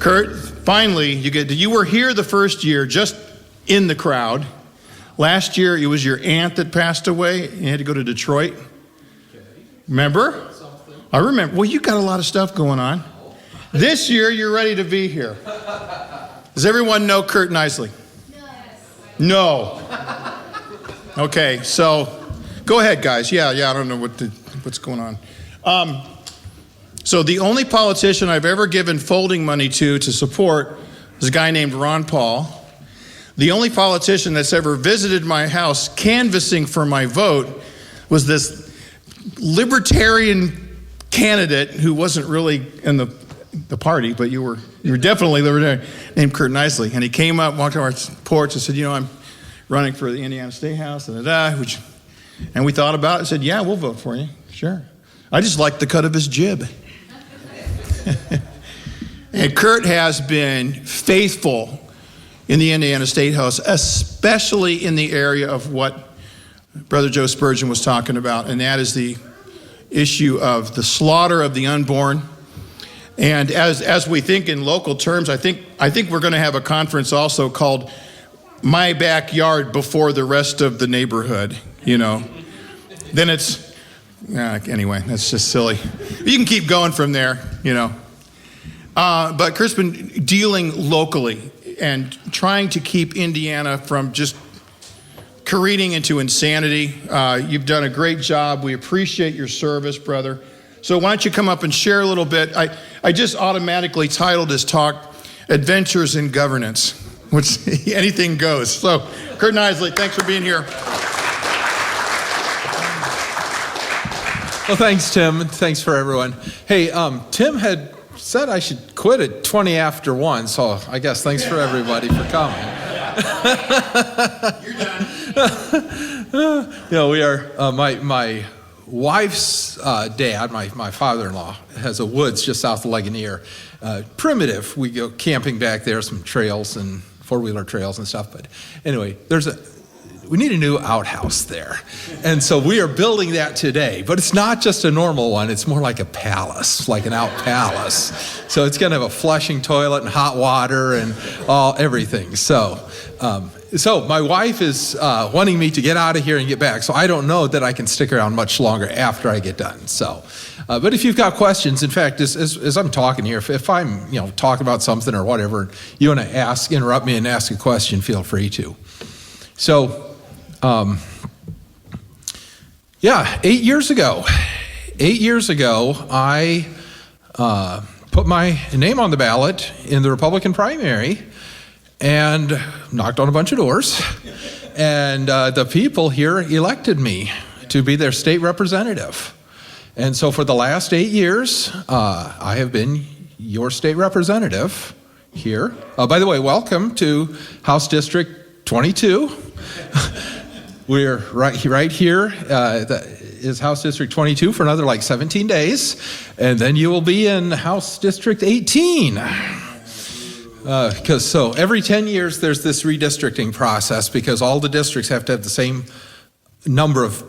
Curt, finally, you were here the first year, just in the crowd. Last year, it was your aunt that passed away. You had to go to Detroit. Remember? I remember. Well, you got a lot of stuff going on. This year, you're ready to be here. Does everyone know Curt Nisly? No. Okay, so go ahead, guys. Yeah, I don't know what's going on. So the only politician I've ever given folding money to support is a guy named Ron Paul. The only politician that's ever visited my house canvassing for my vote was this libertarian candidate who wasn't really in the party, but you were definitely libertarian, named Curt Nisly. And he came up, walked to our porch and said, I'm running for the Indiana State House, and we thought about it and said, yeah, we'll vote for you, sure. I just liked the cut of his jib. And Curt has been faithful in the Indiana State House, especially in the area of what Brother Joe Spurgeon was talking about, and that is the issue of the slaughter of the unborn. And as we think in local terms, I think we're going to have a conference also called My Backyard Before the Rest of the Neighborhood, Then it's, anyway, that's just silly. You can keep going from there, But Curt's been dealing locally and trying to keep Indiana from just careening into insanity. You've done a great job. We appreciate your service, brother. So why don't you come up and share a little bit. I just automatically titled this talk, Adventures in Governance, which anything goes. So Curt Nisly, thanks for being here. Well, thanks, Tim, and thanks for everyone. Hey, Tim had said I should quit at 20 after 1, so I guess thanks for everybody for coming. You're done. We are, my wife's dad, my father-in-law, has a woods just south of Ligonier. Primitive. We go camping back there, some trails and four-wheeler trails and stuff. But anyway, we need a new outhouse there. And so we are building that today. But it's not just a normal one. It's more like a palace, like an out palace. So it's going to have a flushing toilet and hot water and everything. So my wife is wanting me to get out of here and get back. So I don't know that I can stick around much longer after I get done. So, but if you've got questions, in fact, as I'm talking here, if I'm talking about something or whatever, you want to interrupt me and ask a question, feel free to. So, 8 years ago, I put my name on the ballot in the Republican primary and knocked on a bunch of doors. And the people here elected me to be their state representative. And so for the last 8 years, I have been your state representative here. By the way, welcome to House District 22. We're right here. That is House District 22 for another 17 days. And then you will be in House District 18. So every 10 years there's this redistricting process because all the districts have to have the same number of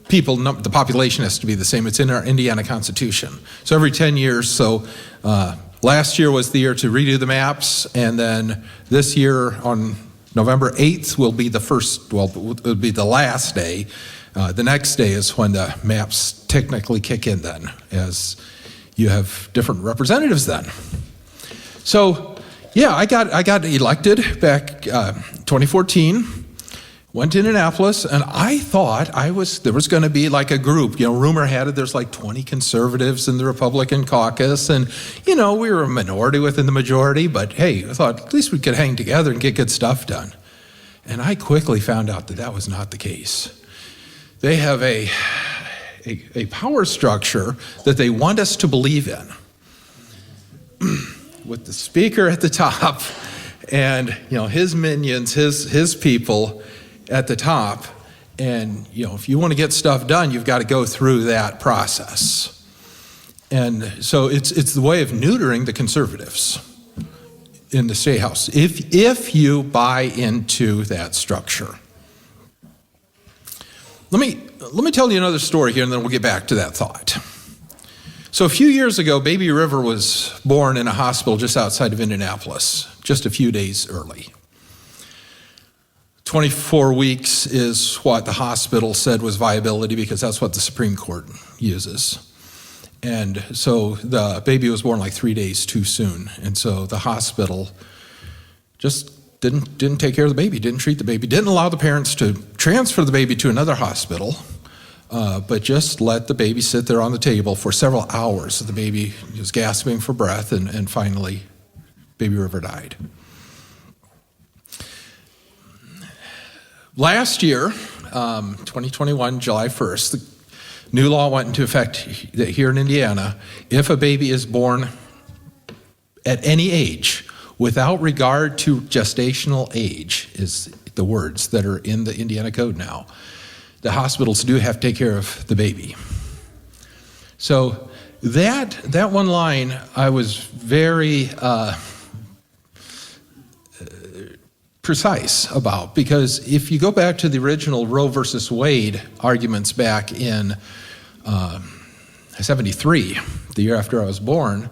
people. The population has to be the same. It's in our Indiana Constitution. So every 10 years. So last year was the year to redo the maps. And then this year on November 8th will be it'll be the last day. The next day is when the maps technically kick in then, as you have different representatives then. So, I got elected back 2014, went to Indianapolis, and I thought there was going to be a group. Rumor had it there's 20 conservatives in the Republican caucus, and, we were a minority within the majority, but hey, I thought at least we could hang together and get good stuff done. And I quickly found out that was not the case. They have a power structure that they want us to believe in, with the speaker at the top and, his minions, his people at the top. And, if you want to get stuff done, you've got to go through that process. And so it's the way of neutering the conservatives in the State House, if you buy into that structure. Let me tell you another story here, and then we'll get back to that thought. So a few years ago, baby River was born in a hospital just outside of Indianapolis, just a few days early. 24 weeks is what the hospital said was viability, because that's what the Supreme Court uses. And so the baby was born like 3 days too soon. And so the hospital just didn't take care of the baby, didn't treat the baby, didn't allow the parents to transfer the baby to another hospital, but just let the baby sit there on the table for several hours. The baby was gasping for breath, and finally, baby River died. Last year, 2021, July 1st, the new law went into effect here in Indiana. If a baby is born at any age, without regard to gestational age, is the words that are in the Indiana Code now, the hospitals do have to take care of the baby. So that one line, I was very precise about, because if you go back to the original Roe versus Wade arguments back in 73, the year after I was born,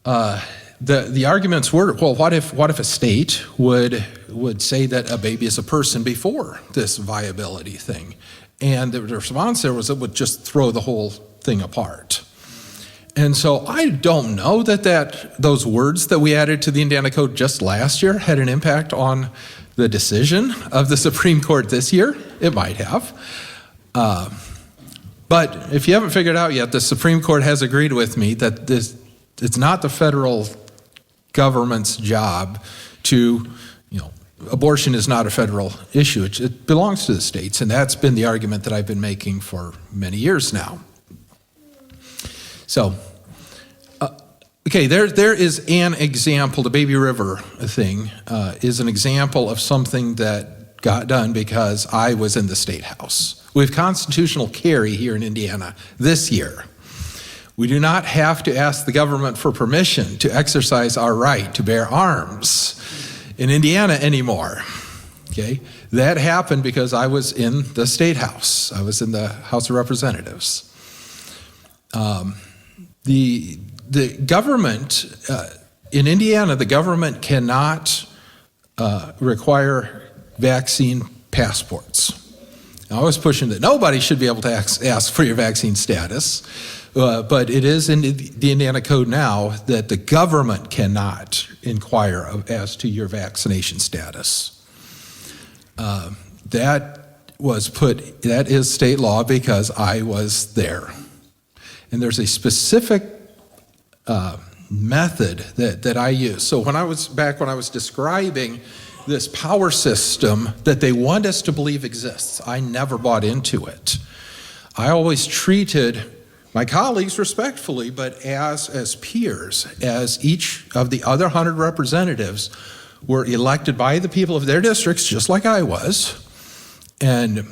the arguments were, well, what if a state would say that a baby is a person before this viability thing? And the response there was it would just throw the whole thing apart. And so I don't know that those words that we added to the Indiana Code just last year had an impact on the decision of the Supreme Court this year. It might have. But if you haven't figured out yet, the Supreme Court has agreed with me that it's not the federal government's job to, abortion is not a federal issue. It belongs to the states, and that's been the argument that I've been making for many years now. So, okay, there is an example. The Baby River thing is an example of something that got done because I was in the State House. We have constitutional carry here in Indiana this year. We do not have to ask the government for permission to exercise our right to bear arms in Indiana anymore. Okay, that happened because I was in the State House. I was in the House of Representatives. The government, in Indiana, the government cannot require vaccine passports. Now, I was pushing that nobody should be able to ask for your vaccine status, but it is in the Indiana Code now that the government cannot inquire as to your vaccination status. That is state law because I was there. And there's a specific method that I use. So when I was describing this power system that they want us to believe exists, I never bought into it. I always treated my colleagues respectfully, but as peers, as each of the other 100 representatives were elected by the people of their districts, just like I was, and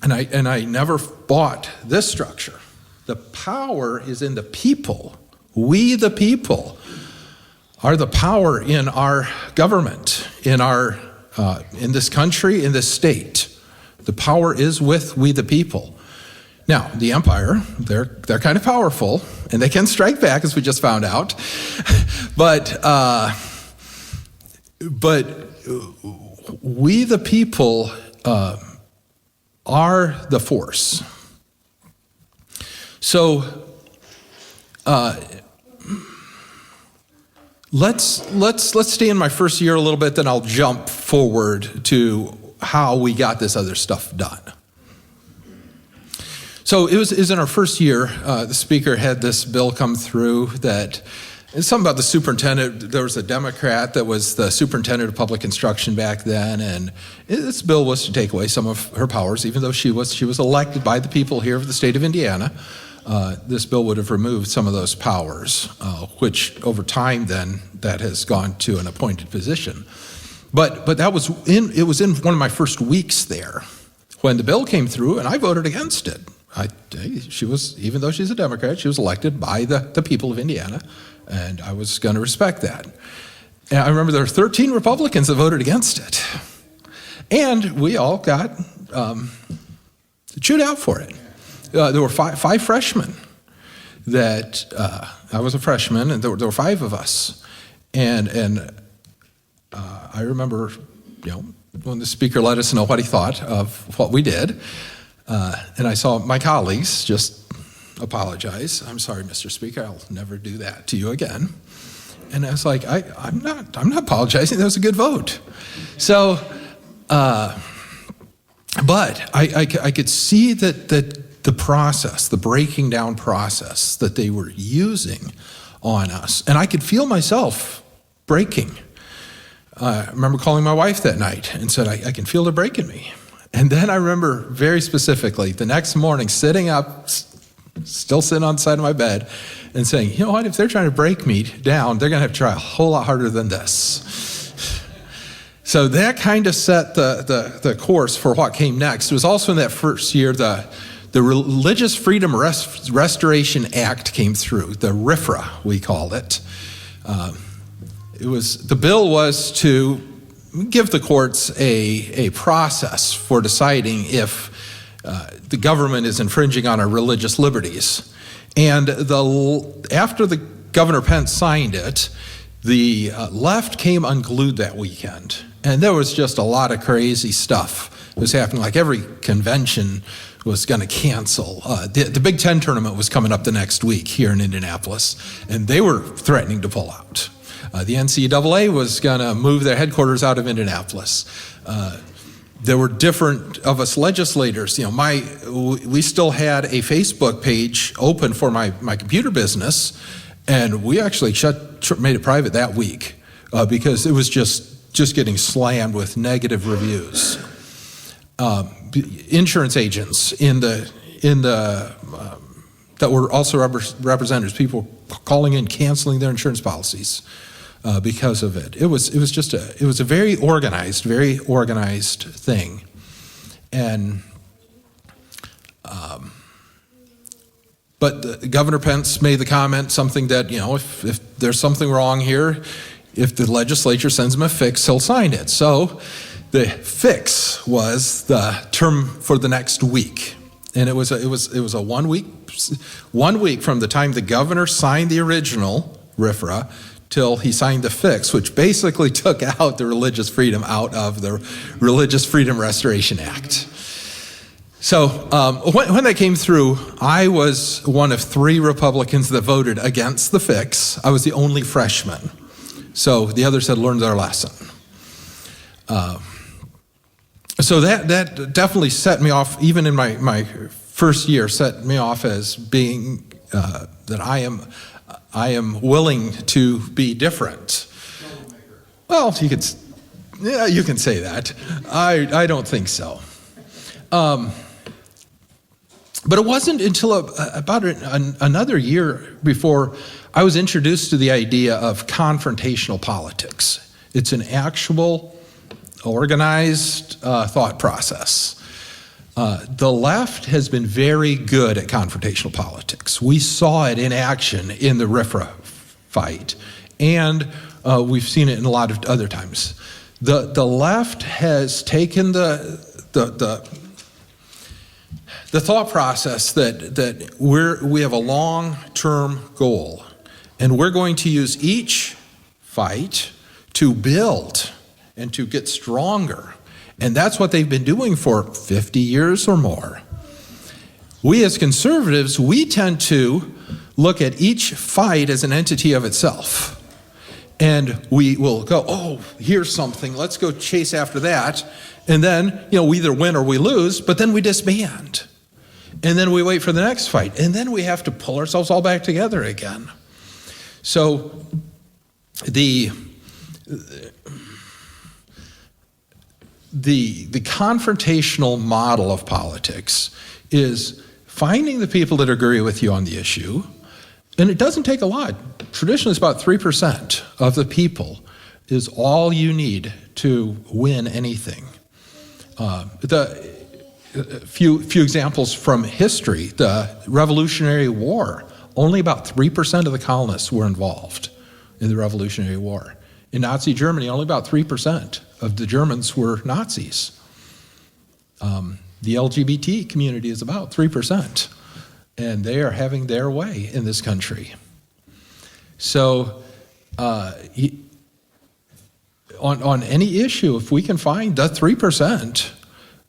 I never bought this structure. The power is in the people. We, the people, are the power in our government, in this country, in this state. The power is with we, the people. Now, the empire, they're kind of powerful, and they can strike back, as we just found out. But we, the people, are the force. So let's stay in my first year a little bit, then I'll jump forward to how we got this other stuff done. So it was in our first year, the speaker had this bill come through that, it's something about the superintendent. There was a Democrat that was the superintendent of public instruction back then, and this bill was to take away some of her powers, even though she was elected by the people here of the state of Indiana. This bill would have removed some of those powers, which over time then that has gone to an appointed position. But it was in one of my first weeks there when the bill came through, and I voted against it. Even though she's a Democrat, she was elected by the people of Indiana, and I was going to respect that. And I remember there were 13 Republicans that voted against it, and we all got chewed out for it. There were five freshmen that I was a freshman, and there were 5 of us. And I remember, when the speaker let us know what he thought of what we did, and I saw my colleagues just apologize. I'm sorry, Mr. Speaker, I'll never do that to you again. And I was like, I'm not apologizing. That was a good vote. So, but I could see that the process, the breaking down process that they were using on us, and I could feel myself breaking. I remember calling my wife that night and said, I can feel they're breaking me. And then I remember very specifically the next morning sitting up, still sitting on the side of my bed, and saying, you know what, if they're trying to break me down, they're going to have to try a whole lot harder than this. So that kind of set the course for what came next. It was also in that first year the Religious Freedom Restoration Act came through, the RFRA, we called it. The bill was to give the courts a process for deciding if the government is infringing on our religious liberties. And after the Governor Pence signed it, the left came unglued that weekend. And there was just a lot of crazy stuff that was happening. Like every convention was going to cancel. The Big Ten tournament was coming up the next week here in Indianapolis, and they were threatening to pull out. The NCAA was going to move their headquarters out of Indianapolis. There were different of us legislators. We still had a Facebook page open for my computer business, and we actually made it private that week because it was just getting slammed with negative reviews. Insurance agents that were also representatives, people calling in, canceling their insurance policies because of it. It was a very organized thing, and but Governor Pence made the comment, something that if there's something wrong here, if the legislature sends him a fix, he'll sign it. So the fix was the term for the next week, and it was a 1 week from the time the governor signed the original RFRA till he signed the fix, which basically took out the religious freedom out of the Religious Freedom Restoration Act. So when that came through, I was one of 3 Republicans that voted against the fix. I was the only freshman. So the others had learned their lesson. So that definitely set me off, even in my first year, set me off as being that I am willing to be different. Well, you can say that. I don't think so. But it wasn't until about another year before I was introduced to the idea of confrontational politics. It's an actual organized thought process. The left has been very good at confrontational politics. We saw it in action in the RFRA fight, and we've seen it in a lot of other times. The left has taken the thought process that we have a long-term goal, and we're going to use each fight to build and to get stronger. And that's what they've been doing for 50 years or more. We as conservatives, we tend to look at each fight as an entity of itself. And we will go, oh, here's something, let's go chase after that. And then, we either win or we lose, but then we disband. And then we wait for the next fight. And then we have to pull ourselves all back together again. So the confrontational model of politics is finding the people that agree with you on the issue, and it doesn't take a lot. Traditionally, it's about 3% of the people is all you need to win anything. Few examples from history. The Revolutionary War, only about 3% of the colonists were involved in the Revolutionary War. In Nazi Germany, only about 3% of the Germans were Nazis. The LGBT community is about 3%. and they are having their way in this country. So on any issue, if we can find the 3%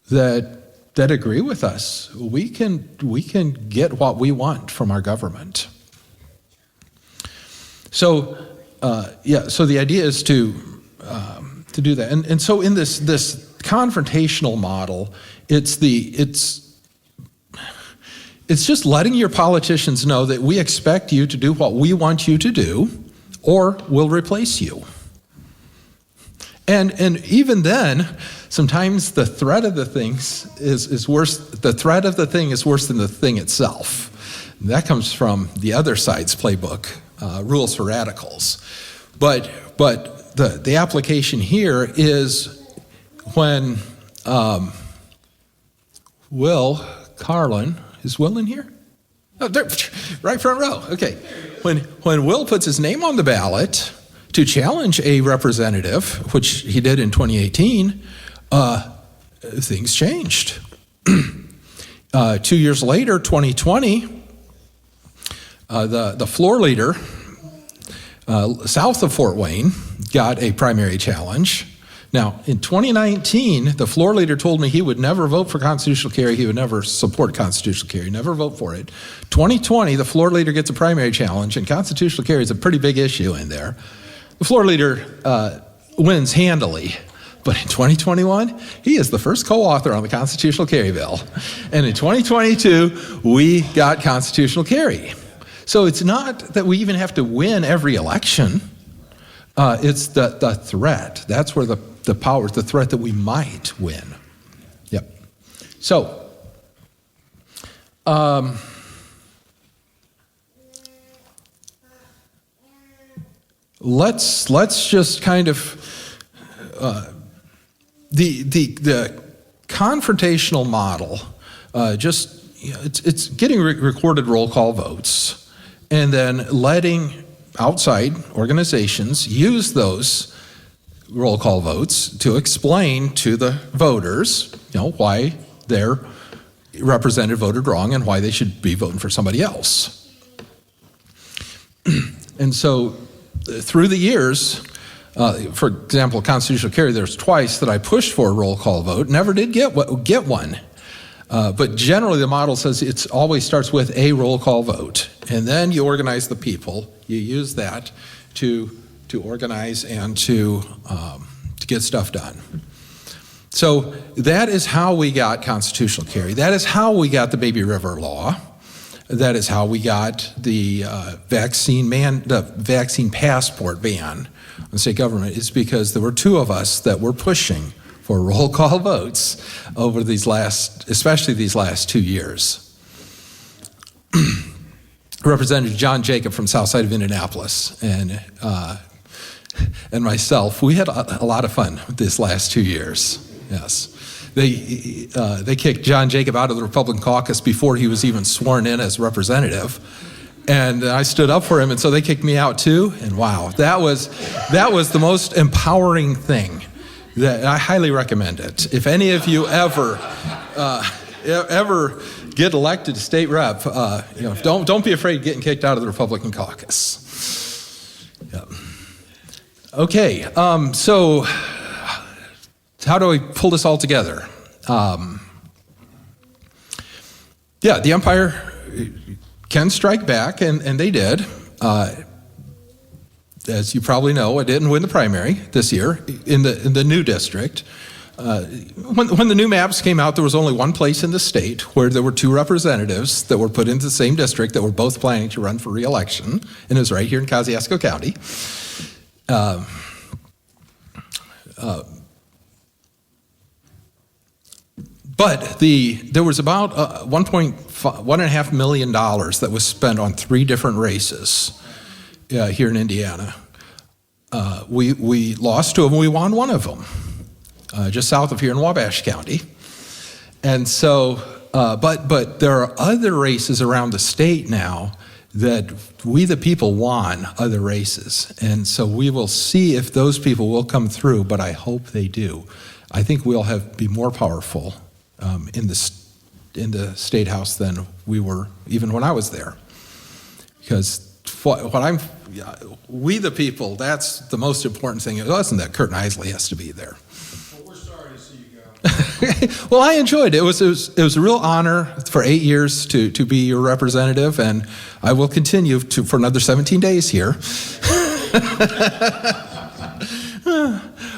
that agree with us, we can get what we want from our government. So so the idea is to do that, and so in this confrontational model, it's just letting your politicians know that we expect you to do what we want you to do, or we'll replace you. And even then, sometimes the threat of the things is worse. The threat of the thing is worse than the thing itself. And that comes from the other side's playbook, Rules for Radicals. But the application here is when Carlin. Is Will in here? Oh, right front row. Okay. When Will puts his name on the ballot to challenge a representative, which he did in 2018, things changed. 2 years later, 2020, the floor leader south of Fort Wayne got a primary challenge. Now, in 2019, the floor leader told me he would never vote for constitutional carry. He would never support constitutional carry, never vote for it. 2020, the floor leader gets a primary challenge, and constitutional carry is a pretty big issue in there. The floor leader wins handily. But in 2021, he is the first co-author on the constitutional carry bill. And in 2022, we got constitutional carry. So it's not that we even have to win every election. It's the threat. That's where the power is, the threat that we might win. Yep. So, let's just kind of the confrontational model. It's getting recorded roll call votes, and then letting outside organizations use those roll call votes to explain to the voters, why their representative voted wrong and why they should be voting for somebody else. And so through the years, for example, constitutional carry, there's twice that I pushed for a roll call vote, never did get one. But generally the model says it always starts with a roll call vote, and then you organize the people. You use that to organize and to get stuff done. So that is how we got constitutional carry. That is how we got the Baby River Law. That is how we got the vaccine passport ban on the state government. It's because there were two of us that were pushing for roll call votes over especially these last 2 years. Representative John Jacob from south side of Indianapolis and myself, we had a lot of fun these last 2 years. Yes, they kicked John Jacob out of the Republican caucus before he was even sworn in as representative, and I stood up for him, and so they kicked me out too. And wow, that was the most empowering thing. That I highly recommend it. If any of you ever get elected to state rep, don't be afraid of getting kicked out of the Republican caucus. Yeah. Okay, so how do we pull this all together? The Empire can strike back, and they did. As you probably know, I didn't win the primary this year in the new district. When the new maps came out, there was only one place in the state where there were two representatives that were put into the same district that were both planning to run for re-election, and it was right here in Kosciuszko County. But there was about $1.5 million that was spent on 3 different races here in Indiana. We lost 2 of them. We won 1 of them, just south of here in Wabash County. And so, but there are other races around the state now that we the people won other races. And so we will see if those people will come through, but I hope they do. I think we'll be more powerful in in the State House than we were even when I was there. Because we the people, that's the most important thing. It wasn't that Curt Nisly has to be there. Well, we're sorry to see you go. Well, I enjoyed it. It was a real honor for 8 years to be your representative, and I will continue for another 17 days here.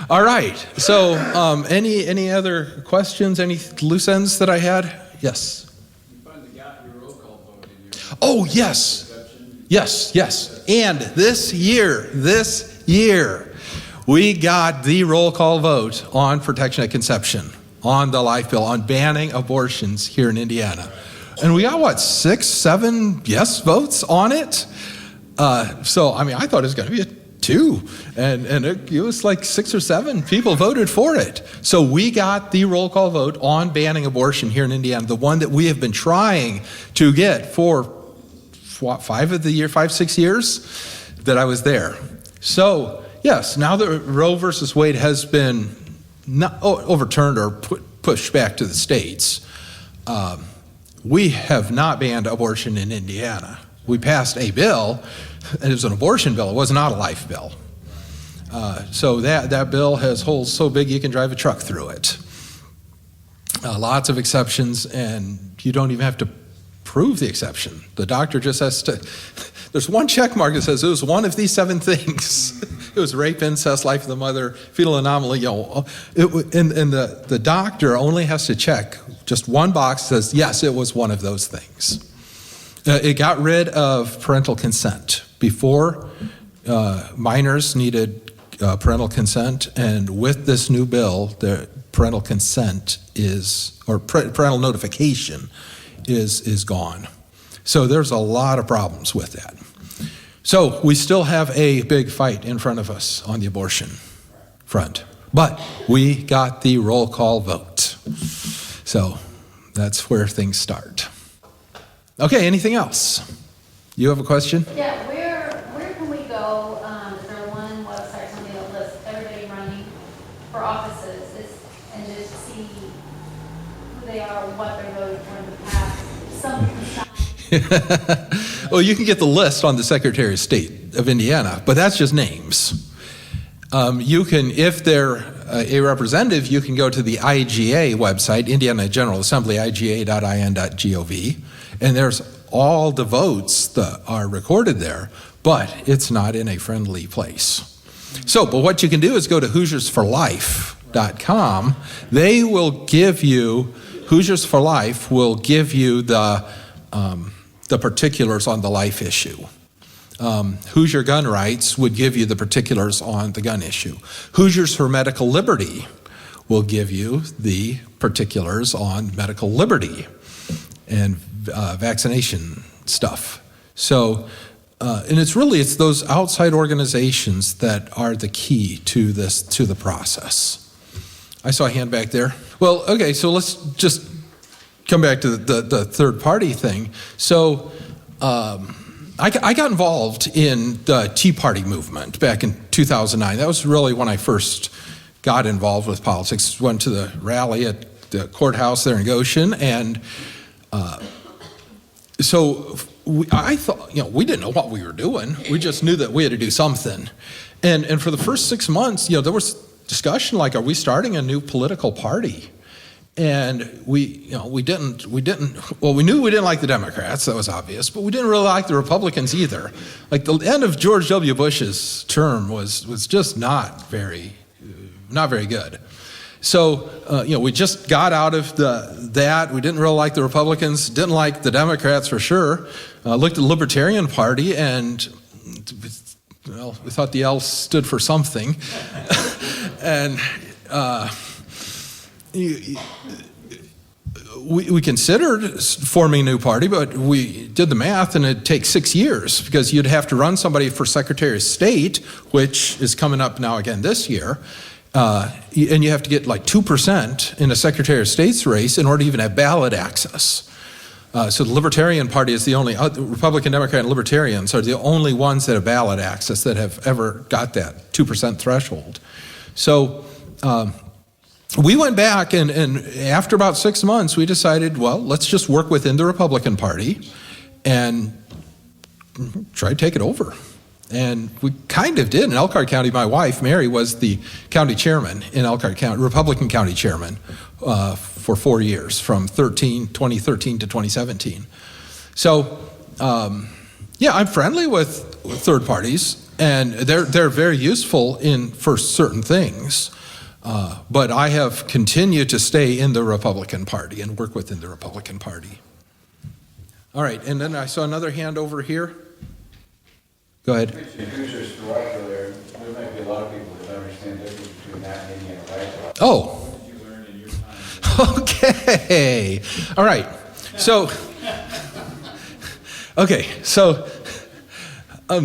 All right. So, any other questions? Any loose ends that I had? Yes. You finally got your roll call vote in your. Oh, yes. Yes. And this year, we got the roll call vote on protection at conception, on the life bill, on banning abortions here in Indiana. And we got, 6, 7 yes votes on it? So, I mean, I thought it was going to be a 2. And it was like 6 or 7 people voted for it. So we got the roll call vote on banning abortion here in Indiana, the one that we have been trying to get for 5, 6 years that I was there. So, yes, now that Roe versus Wade has been overturned or pushed back to the states, we have not banned abortion in Indiana. We passed a bill, and it was an abortion bill. It was not a life bill. So that bill has holes so big you can drive a truck through it. Lots of exceptions, and you don't even have to prove the exception. The doctor just has to, there's one check mark that says it was one of these 7 things. It was rape, incest, life of the mother, fetal anomaly, and the doctor only has to check just one box that says, yes, it was one of those things. It got rid of parental consent. Before, minors needed parental consent, and with this new bill, the parental consent parental notification is gone. So there's a lot of problems with that. So we still have a big fight in front of us on the abortion front, but we got the roll call vote. So that's where things start. Okay, anything else? You have a question? Yeah, where can we go? Is there one website, something that lists everybody running for offices and just see who they are, what they voted for in the past? Well, you can get the list on the Secretary of State of Indiana, but that's just names. You can, if they're a representative, you can go to the IGA website, Indiana General Assembly, iga.in.gov, and there's all the votes that are recorded there, but it's not in a friendly place. So, but what you can do is go to HoosiersForLife.com. They will give you, Hoosiers for Life will give you the particulars on the life issue. Hoosier Gun Rights would give you the particulars on the gun issue. Hoosiers for Medical Liberty will give you the particulars on medical liberty and vaccination stuff. So, and it's those outside organizations that are the key to the process. I saw a hand back there. Well, okay, so let's just come back to the third party thing. So I got involved in the Tea Party movement back in 2009. That was really when I first got involved with politics. Went to the rally at the courthouse there in Goshen, and so I thought, we didn't know what we were doing. We just knew that we had to do something. And for the first 6 months, there was discussion like, are we starting a new political party? And we knew we didn't like the Democrats, that was obvious, but we didn't really like the Republicans either. Like the end of George W. Bush's term was just not very good. So, we just got out of that. We didn't really like the Republicans, didn't like the Democrats for sure. Looked at the Libertarian Party, and we thought the L stood for something. And we considered forming a new party, but we did the math, and it'd take 6 years because you'd have to run somebody for Secretary of State, which is coming up now again this year, and you have to get like 2% in a Secretary of State's race in order to even have ballot access. So the Libertarian Party is the only, Republican, Democrat, and Libertarians are the only ones that have ballot access that have ever got that 2% threshold. So we went back, and after about 6 months, we decided, well, let's just work within the Republican Party and try to take it over. And we kind of did. In Elkhart County, my wife, Mary, was the county chairman in Elkhart County, Republican county chairman, for 4 years, from 2013 to 2017. So, yeah, I'm friendly with third parties, and they're very useful for certain things. But I have continued to stay in the Republican Party and work within the Republican Party. All right, and then I saw another hand over here. Go ahead. Users throughout there might be a lot of people that understand the difference between that and Indiana Reptile. Oh. What did you learn in your time? Okay. All right. So, okay. So,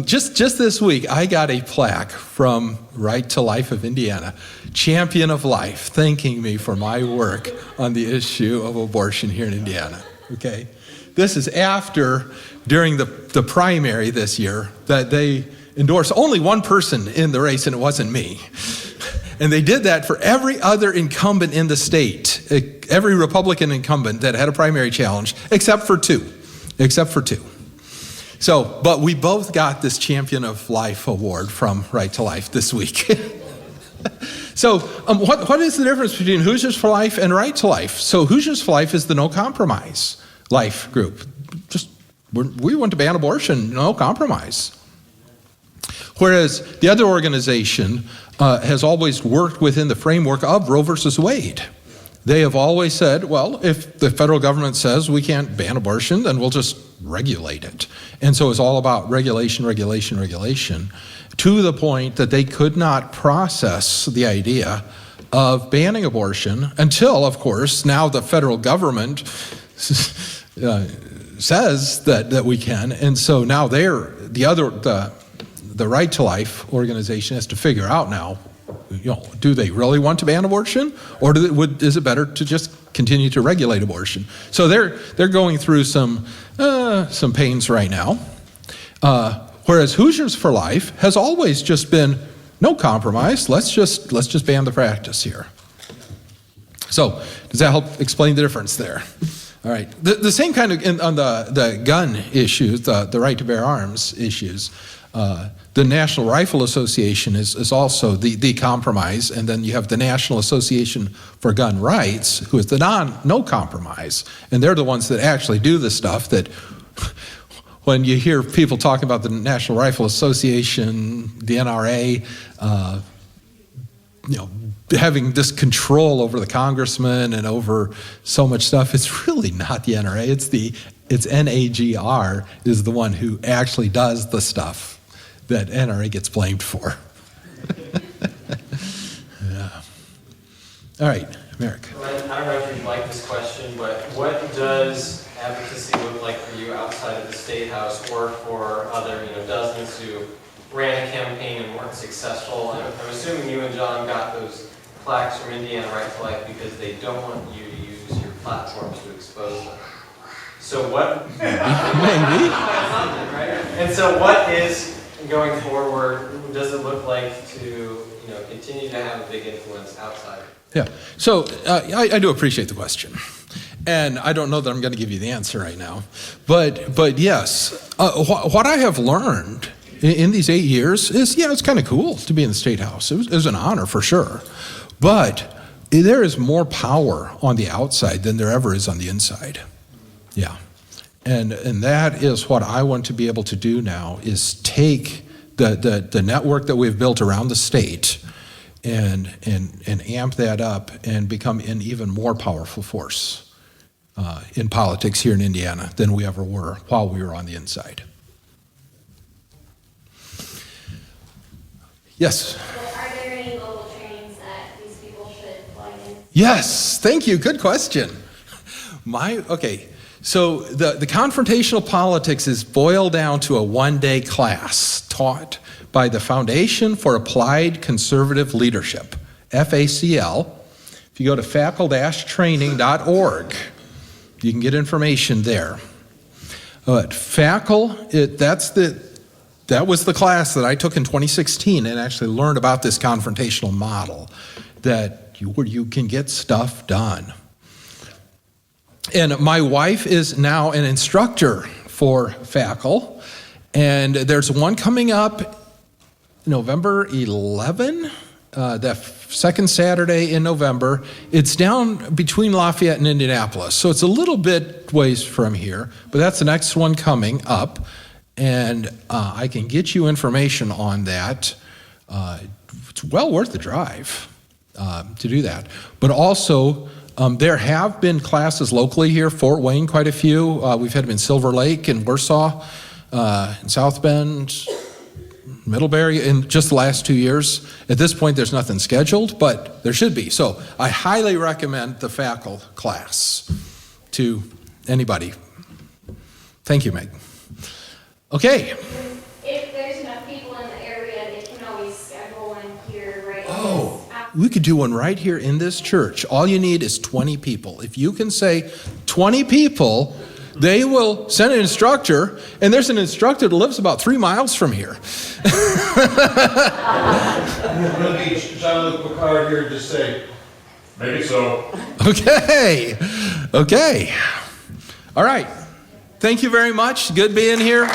just this week, I got a plaque from Right to Life of Indiana, Champion of Life, thanking me for my work on the issue of abortion here in Indiana. Okay. This is after, during the primary this year, that they endorsed only one person in the race, and it wasn't me. And they did that for every other incumbent in the state, every Republican incumbent that had a primary challenge, except for two. So, but we both got this Champion of Life award from Right to Life this week. So, what is the difference between Hoosiers for Life and Right to Life? So, Hoosiers for Life is the no compromise life group. We want to ban abortion, no compromise. Whereas the other organization has always worked within the framework of Roe versus Wade. They have always said, well, if the federal government says we can't ban abortion, then we'll just regulate it. And so it's all about regulation, to the point that they could not process the idea of banning abortion until, of course, now the federal government says that we can. And so now the Right to Life organization has to figure out now, do they really want to ban abortion, or is it better to just continue to regulate abortion? So they're going through some pains right now. Whereas Hoosiers for Life has always just been no compromise. Let's just ban the practice here. So does that help explain the difference there? All right. The same kind of on the gun issues, the right to bear arms issues. The National Rifle Association is also the compromise, and then you have the National Association for Gun Rights, who is the no compromise, and they're the ones that actually do the stuff that, when you hear people talking about the National Rifle Association, the NRA, having this control over the congressman and over so much stuff, it's really not the NRA. It's NAGR is the one who actually does the stuff that NRA gets blamed for. Yeah. All right, Merrick. I don't know if you'd like this question, but what does advocacy look like for you outside of the State House or for other, dozens who ran a campaign and weren't successful? I'm assuming you and John got those plaques from Indiana Right to Life because they don't want you to use your platforms to expose them. So what? Maybe. Right? And so what is, going forward, does it look like to continue to have a big influence outside? Yeah. So I do appreciate the question, and I don't know that I'm going to give you the answer right now, but yes, what I have learned in these 8 years is it's kind of cool to be in the State House. It was an honor for sure, but there is more power on the outside than there ever is on the inside. Yeah. And that is what I want to be able to do now, is take the network that we've built around the state and amp that up and become an even more powerful force in politics here in Indiana than we ever were while we were on the inside. Yes? Are there any local trainings that these people should fly in? Yes, thank you, good question. So the confrontational politics is boiled down to a one-day class taught by the Foundation for Applied Conservative Leadership, FACL. If you go to fackle-training.org, you can get information there. But that was the class that I took in 2016 and actually learned about this confrontational model that where you can get stuff done. And my wife is now an instructor for FACL, and there's one coming up November 11, the second Saturday in November. It's down between Lafayette and Indianapolis, so it's a little bit ways from here, but that's the next one coming up, and I can get you information on that. It's well worth the drive to do that. But also, there have been classes locally here, Fort Wayne, quite a few. We've had them in Silver Lake and Warsaw, in South Bend, Middlebury, in just the last 2 years. At this point, there's nothing scheduled, but there should be. So I highly recommend the FACL class to anybody. Thank you, Meg. Okay. If there's enough people in the area, they can always schedule one here, right? Oh, we could do one right here in this church. All you need is 20 people. If you can say 20 people, they will send an instructor, and there's an instructor that lives about 3 miles from here. I'm going to be Jean-Luc Picard here to say, maybe so. Okay. All right. Thank you very much. Good being here.